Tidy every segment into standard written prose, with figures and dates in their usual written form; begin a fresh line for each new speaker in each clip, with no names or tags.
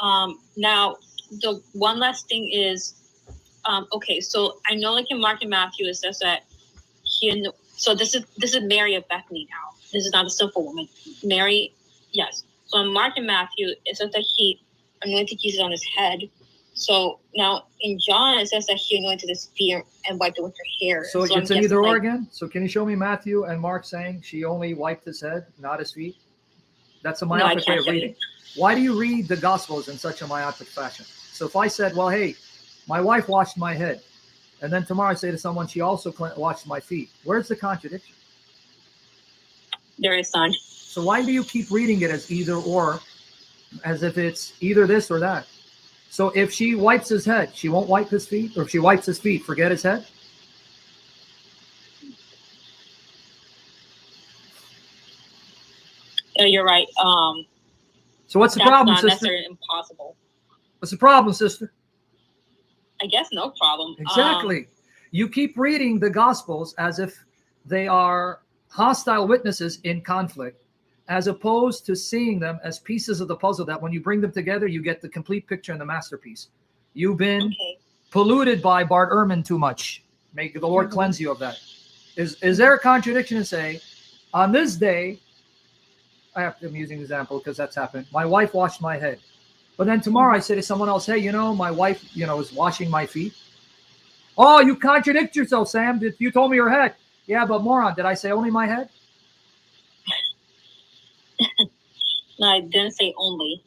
Now, the one last thing is, okay, so I know like in Mark and Matthew, it says that so this is Mary of Bethany now. This is not a simple woman. Mary, yes. So in Mark and Matthew, it says that he anointed Jesus on his head. So now in John, it says that he anointed his feet and wiped it with her hair.
So it's an either or again? So can you show me Matthew and Mark saying she only wiped his head, not his feet? That's a myopic way of reading. Why do you read the Gospels in such a myopic fashion? So if I said, well, hey, my wife washed my head, and then tomorrow I say to someone, she also washed my feet. Where's the contradiction?
There is none.
So why do you keep reading it as either or, as if it's either this or that? So if she wipes his head, she won't wipe his feet? Or if she wipes his feet, forget his head?
You're right.
So what's the problem, sister?
That's impossible.
What's the problem, sister?
I guess no problem.
Exactly. You keep reading the Gospels as if they are hostile witnesses in conflict, as opposed to seeing them as pieces of the puzzle that when you bring them together, you get the complete picture and the masterpiece. You've been polluted by Bart Ehrman too much. May the Lord cleanse you of that. Is there a contradiction to say, on this day, I'm using an example because that's happened, my wife washed my head. But then tomorrow I say to someone else, hey, my wife, is washing my feet. Oh, you contradict yourself, Sam. You told me your head. Yeah, but moron, did I say only my head?
No, I didn't say only.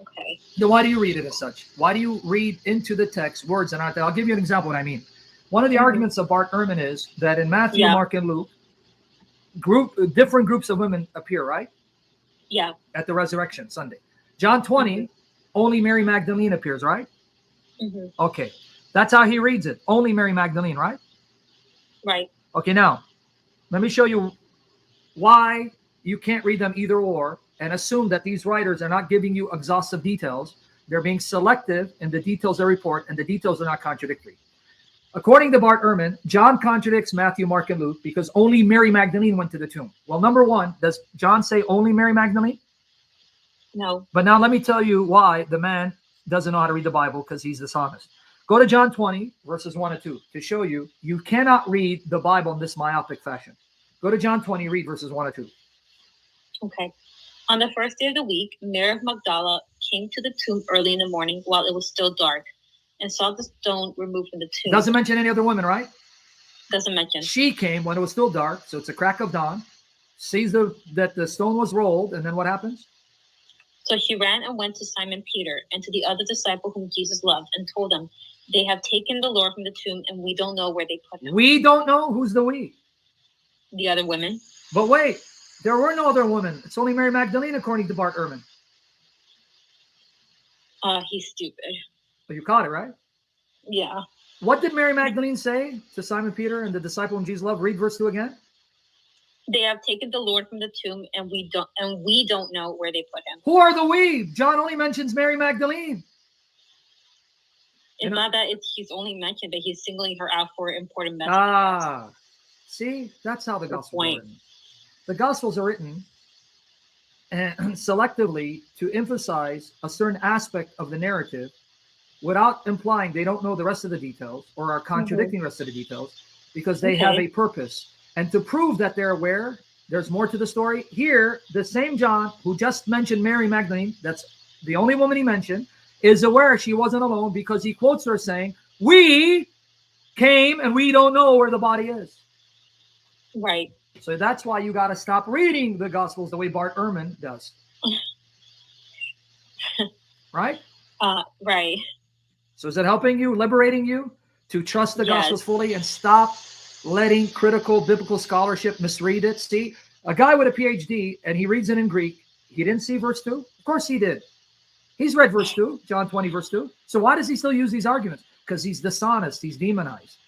Okay.
Then why do you read it as such? Why do you read into the text words that aren't there? I'll give you an example of what I mean. One of the arguments of Bart Ehrman is that in Matthew, Mark, and Luke, different groups of women appear, right?
Yeah.
At the resurrection Sunday. John 20, only Mary Magdalene appears, right? Okay. That's how he reads it. Only Mary Magdalene, right?
Right.
Okay, now, let me show you why you can't read them either or and assume that these writers are not giving you exhaustive details. They're being selective in the details they report, and the details are not contradictory. According to Bart Ehrman, John contradicts Matthew, Mark, and Luke because only Mary Magdalene went to the tomb. Well, number one, does John say only Mary Magdalene?
No.
But now let me tell you why the man doesn't know how to read the Bible, because he's dishonest. Go to John 20, verses 1 and 2 to show you cannot read the Bible in this myopic fashion. Go to John 20, read verses 1 and 2.
Okay. On the first day of the week, Mary of Magdala came to the tomb early in the morning while it was still dark and saw the stone removed from the tomb.
Doesn't mention any other women, right?
Doesn't mention.
She came when it was still dark, so it's a crack of dawn, sees that the stone was rolled, and then what happens?
So she ran and went to Simon Peter and to the other disciple whom Jesus loved and told them, they have taken the Lord from the tomb and we don't know where they put him.
We don't know? Who's the we?
The other women.
But wait, there were no other women. It's only Mary Magdalene, according to Bart Ehrman.
He's stupid.
But you caught it, right?
Yeah.
What did Mary Magdalene say to Simon Peter and the disciple whom Jesus loved? Read verse 2 again. They
have taken the Lord from the tomb, and we don't know where they put him.
Who are the we? John only mentions Mary Magdalene.
It's not that he's only mentioned, but he's singling her out for important messages.
See, that's how the Gospels are written. The Gospels are written selectively to emphasize a certain aspect of the narrative without implying they don't know the rest of the details or are contradicting the rest of the details, because they have a purpose. And to prove that they're aware, there's more to the story. Here, the same John who just mentioned Mary Magdalene, that's the only woman he mentioned, is aware she wasn't alone because he quotes her saying, we came and we don't know where the body is.
Right.
So that's why you got to stop reading the Gospels the way Bart Ehrman does. Right?
Right.
So is it helping you, liberating you to trust the Gospels fully and stop letting critical biblical scholarship misread it? See, a guy with a PhD and he reads it in Greek. He didn't see verse 2? Of course he did. He's read verse 2, John 20, verse 2. So why does he still use these arguments? Because he's dishonest. He's demonized.